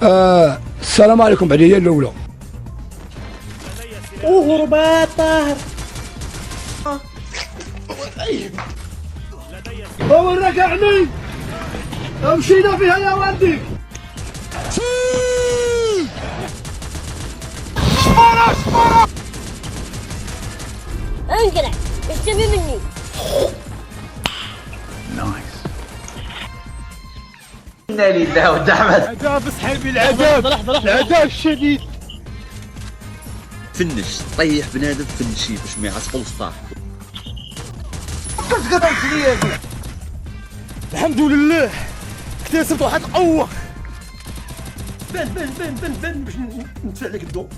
السلام عليكم بعدية الأولى. وهربات طاهر. وين رجعني؟ مشينا فيها يا ولدي. انقلع ايش تبي مني؟ إنا لله ودعمت. العذاب اسحبي العذاب. العذاب الشديد. فنش طيح بنادم فنشي باش ما يعصقوا الصاح. الحمد لله اكتسبت واحد القوة. بن باش ندفع لك الضوء.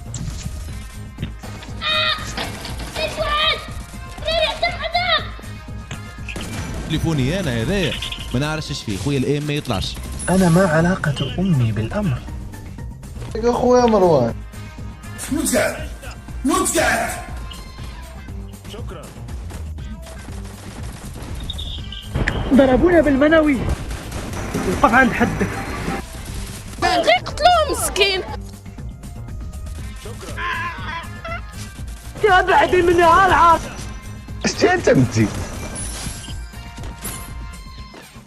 تليفوني انا هذايا ما نعرفش ايش فيه خويا الايم ما يطلعش. أنا ما علاقة أمي بالأمر؟ يا خويا مروان ضربونا بالمنوي. وقف عند حدك. قتلوه مسكين. يا بعدي مني عالعاص. ايش انت قلتي؟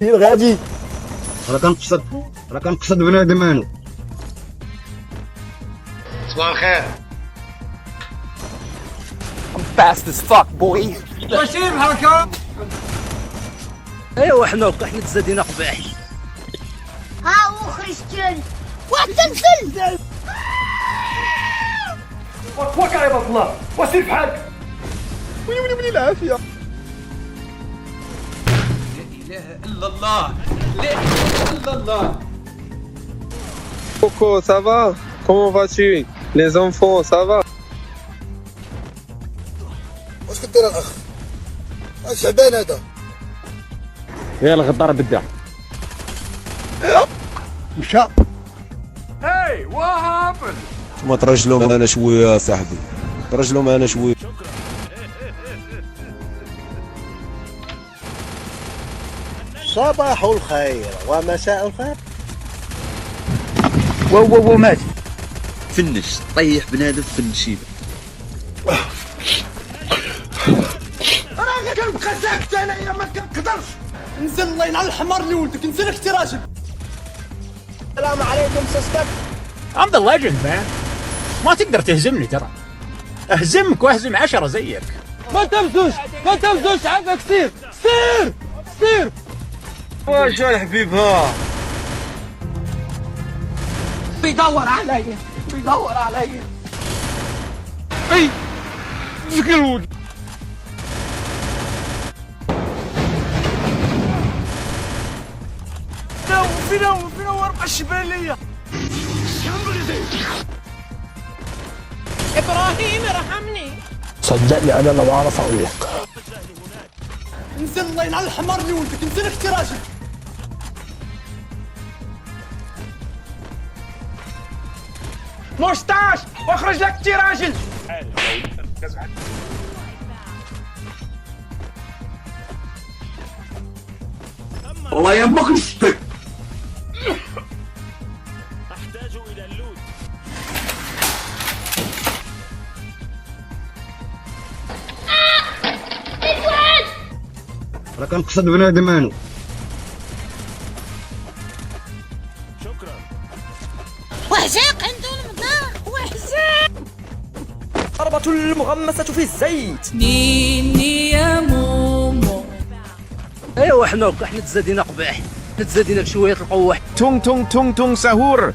غادي. راه كنقصد بنادم انا. صباح الخير. Fast as fuck boy. ماشي بحالك. ايوا حنا تزادينا قباح. ها هو خريستيان وتنزل. توكل على الله وسير بحالك. ويلي العافية. Coco, ça va? Comment vas-tu? Les enfants, ça va? واش كدير الاخ؟ شعبان هذا. يا الغدار بدا. مشى. ما ترجلوا معنا شويه يا صاحبي، ترجلوا معنا شويه. صباح الخير ومساء الخير. و مات. فنش طيح بنادم فنشي. راه كنبقى ساكت انايا ما كنقدرش. انزل الله ينعل الحمار اللي ولدك. انزل اختي راجل. السلام عليكم سيستر. I'm the legend man. ما تقدر تهزمني ترى. اهزمك واهزم 10 زيك. ما تمزوش عافاك. سير. واش الحبيبها؟ بيدور علي. اي زكرود. فينا ورقة الشبالية. ابراهيم ارحمني. صدقني أنا لو أعرف أقول لك. انزل الله ينعل الحمار اللي ولدك. انزل اختي راجل. مستاش واخرج لك تي راجل. الله يمك نشتك. احتاج الى اللوت. راه كنقصد بنادم انا. وحزاق عنده المذاق وحزاق. ضربة المغمسة في الزيت. نيني يا مومو. ايوا حنا تزادينا قباح. تزادينا بشوية القوة. تونغ تونغ تونغ تونغ ساهور.